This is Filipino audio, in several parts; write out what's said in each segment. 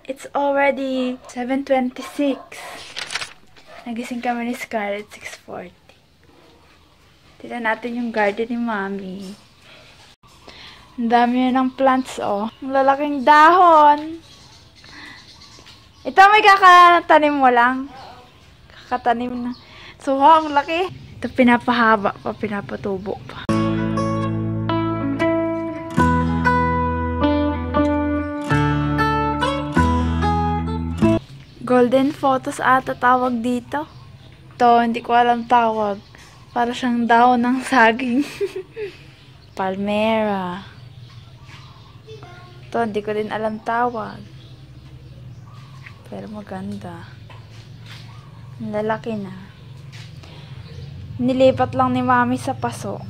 It's already 7:26. Nagising kami ni Scarlett 6:40. Tignan natin yung garden ni Mami. Ang dami ng plants, oh. Ang lalaking dahon. Ito may kakatanim mo lang. Kakatanim na. So, ang laki. Ito pinapahaba pa, pinapatubo pa. Golden photos ata tawag dito. Ito, hindi ko alam tawag. Para siyang dahon ng saging. Palmera. Ito, hindi ko din alam tawag. Pero maganda. Lalaki na. Nilipat lang ni Mami sa paso.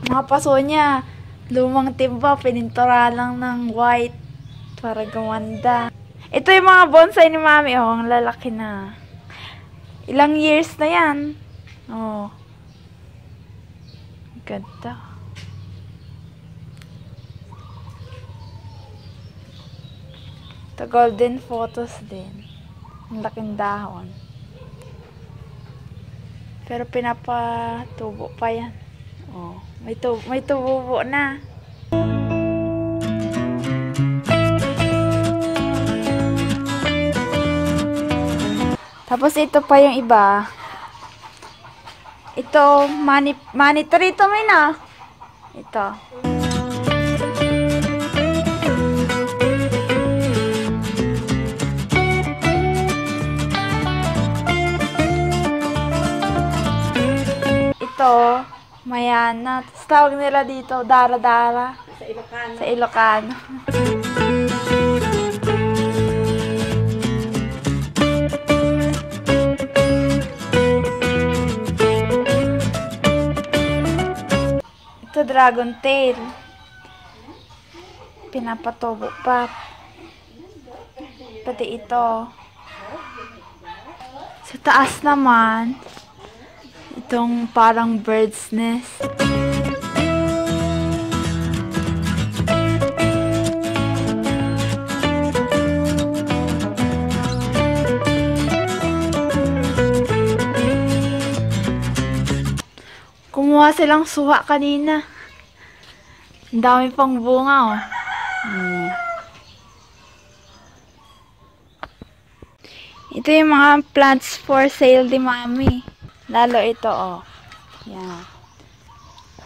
Mga paso niya, lumang timba, pinintura lang ng white. Para gumanda. Ito yung mga bonsai ni Mami. Oh, ang lalaki na. Ilang years na yan. Oh. Ganda. Ito, golden photos din. Ang laking dahon. Pero pinapatubo pa yan. Oh, may tubo na. Tapos ito pa yung iba. Ito, money tree ito may na. Ito. Ito, mayana. Tapos tawag nila dito, dara-dara. Sa Ilocano. Sa Ilocano. Ito, dragon tail. Pinapatubo pa. Pati ito. Sa taas naman, itong parang bird's nest. Kumuha silang suha kanina. Ang dami pang bunga, oh. Ito yung mga plants for sale ni Mami. Lalo ito, oh. Yan.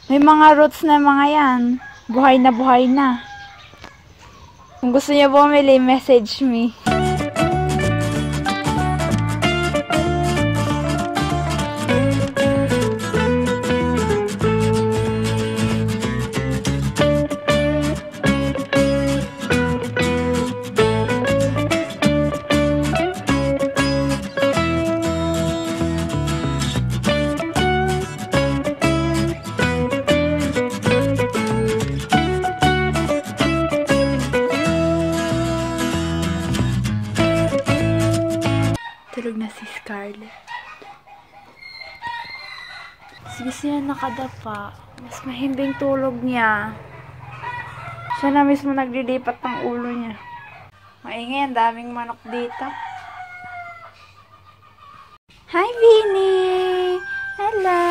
May mga roots na mga yan. Buhay na buhay na. Kung gusto niyo bumili, message me. Tulog na si Scarlett. Sige siya nakadapa. Mas mahimbing tulog niya. Siya na mismo naglilipat ng ulo niya. Maingay, ang daming manok dito. Hi, Vinny! Hello!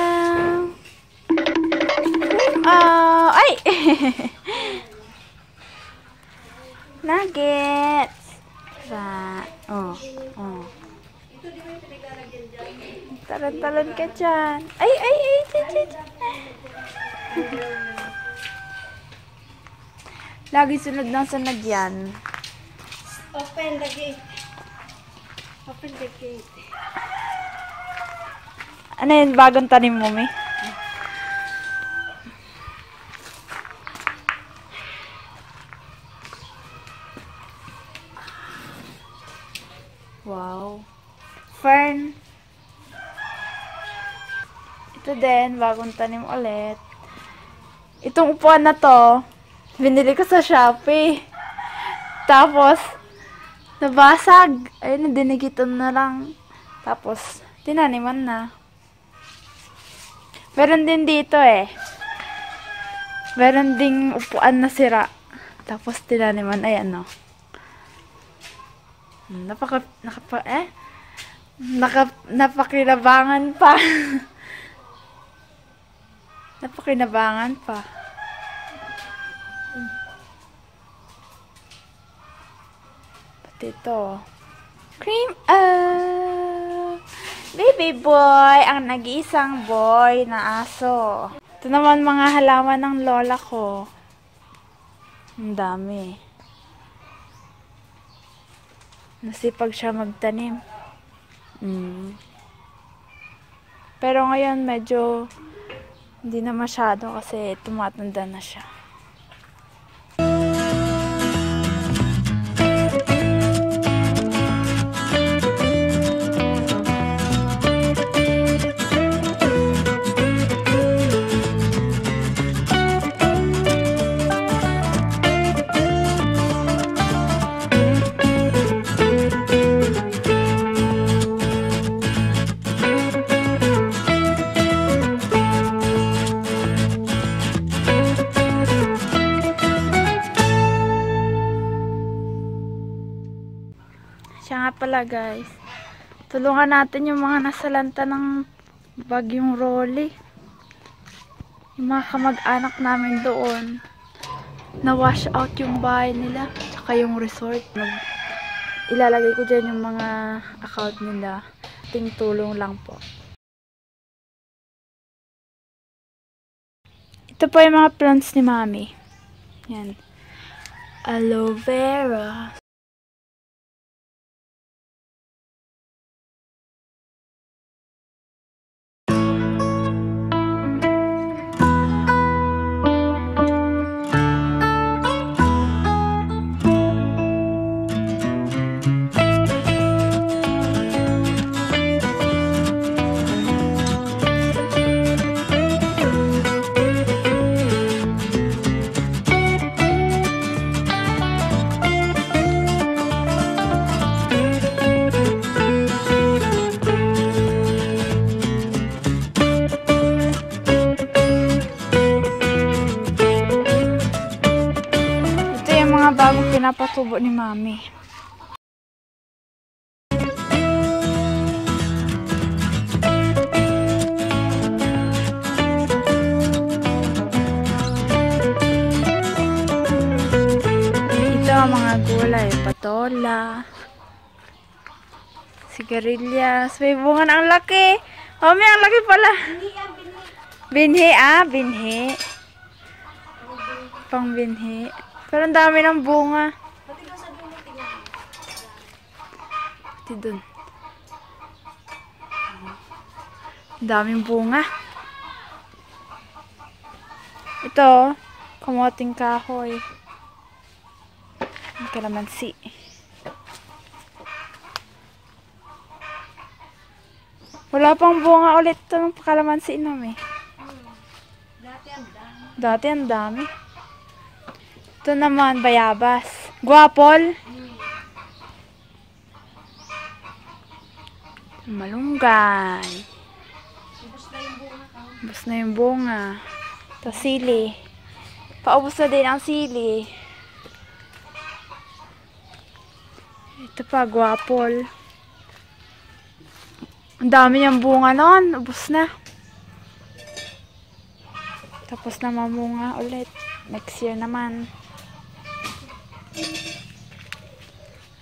Oh, ay! Nuggets! Oh, oh. Talon-talon ka dyan. Ay! Dyan. Lagi sunod ng sunod yan. Open the gate. Open the gate. Ano yun? Bagong tanim mo, Mi? Wow. Fern. Ito din, bagong tanim ulit. Itong upuan na to, binili ko sa Shopee. Tapos, nabasag. Ayun, dinigitan na lang. Tapos, tinaniman na. Meron din dito eh. Meron ding upuan na sira. Tapos, tinaniman. Ayan, no. Napakinabangan pa. Napakinabangan pa. Pati ito. Cream. Baby boy. Ang nag-iisang boy na aso. Ito naman mga halaman ng lola ko. Ang dami. Nasipag siya magtanim. Pero ngayon medyo hindi na masyado kasi tumatanda na siya. Siya nga pala guys, tulungan natin yung mga nasalanta ng bagyong Rolly. Yung mga kamag-anak namin doon, na-wash out yung bahay nila, tsaka yung resort. Ilalagay ko dyan yung mga account nila. Ting tulong lang po. Ito po yung mga plants ni Mami. Yan. Aloe vera. Mga bagong pinapatubo ni Mami. Ito ang mga gulay, patola, sigarilyas. May bunga na ang laki. Oh, may ang laki pala. Binhi, binhi. Pang binhi. Pero ang dami ng bunga. Pati dun. Ang daming bunga. Ito, kamoting kahoy. Ang kalamansi. Wala pang bunga ulit ito ng kalamansi namin. Dati ang dami. Ito naman, bayabas. Guapol. Malunggay. Ubus na yung bunga. Ito, sili. Paubos na din ang sili. Ito pa, guapol. Ang dami niyang bunga noon. Ubus na. Tapos na mamunga ulit. Next year naman.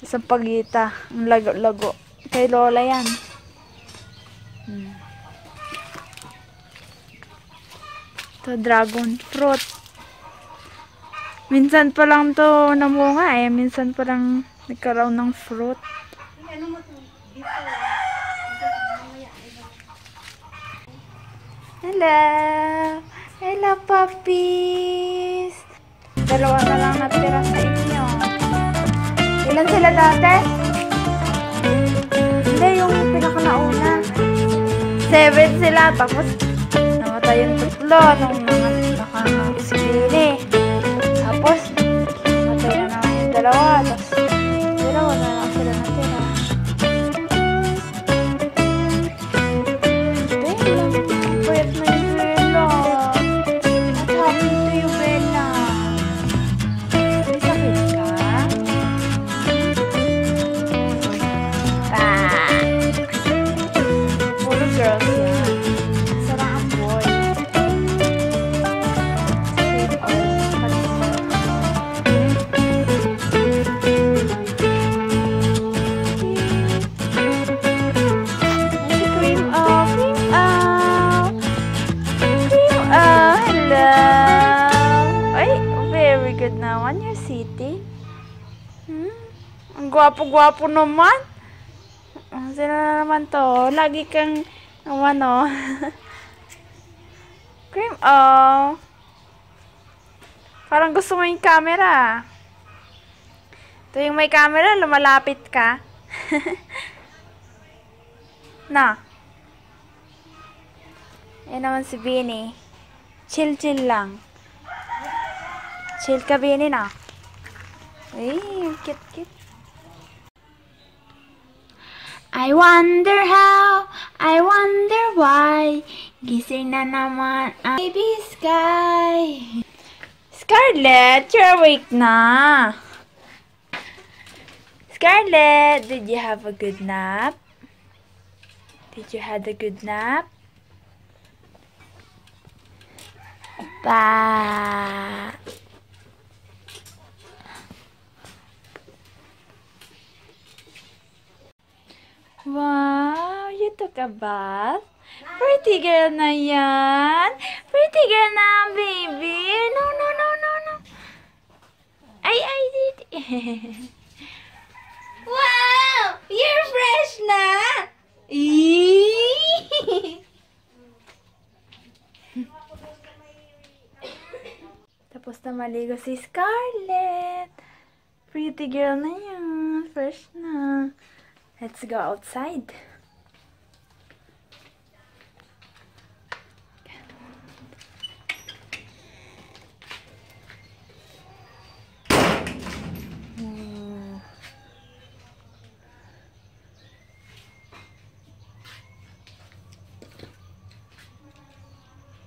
Tapos ang pagita, ang lago-lago. Kay Lola yan. Ito, dragon fruit. Minsan pa lang to namunga eh. Minsan pa lang nagkaroon ng fruit. Hello! Hello, puppies! Dalawa na lang natira sa inyo. Ilan sila dati? Hindi, yung pinakanauna. 7 sila, tapos namatay yung tatlo nung naka-iskili. Tapos, namatay na naman yung dalawa. Tapos, dalawa na lang sila natira. Bella, ang payat na yung Bella. What happened to you, Bella? May sakit ka? Ang gwapo-gwapo naman. Sino na naman to? Lagi kang, ano, cream, oh. Parang gusto mo yung camera. Ito yung may camera, lumalapit ka. Na. Yan naman si Bini. Chill-chill lang. Chill ka, Bini, na. Ay, cute-cute. I wonder how, I wonder why. Gising na naman ang baby sky. Scarlett, you're awake na. Scarlett, did you have a good nap? Did you have a good nap? Pa. Wow, you took a bath? Pretty girl na yan. Pretty girl na, baby. No, no, no, no, no. Ay, did. Wow, you're fresh na. Tapos na maligo si Scarlett. Pretty girl na yan. Fresh na. Let's go outside.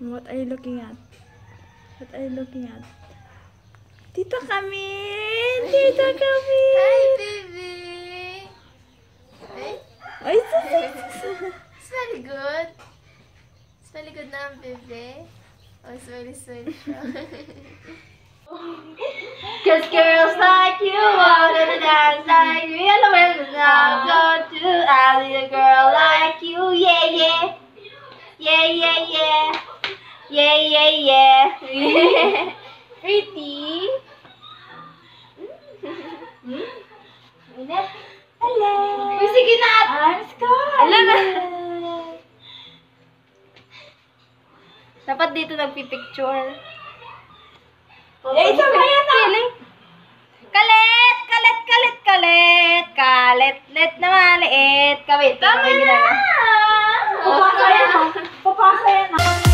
What are you looking at? What are you looking at? Tita Camille! Tita Camille! Hi, baby! Ay, It's very good. It's very good na, baby. Oh, it's very sweet siya. Cause girls like you are gonna dance like you. Yellow and now go to I need a girl like you. Yeah, yeah. Yeah, yeah, yeah. Yeah, yeah, yeah. Pretty. Hello. Uy, sige na. I'm Scarlett. Hello na. Dapat dito nagpipicture. Eh, isa ba yan na? Kalit! Kalit! Kalit! Kalit! Kalit! Let na maliit. Kawit. Tama na! Papasa yan na. Papasa yan na.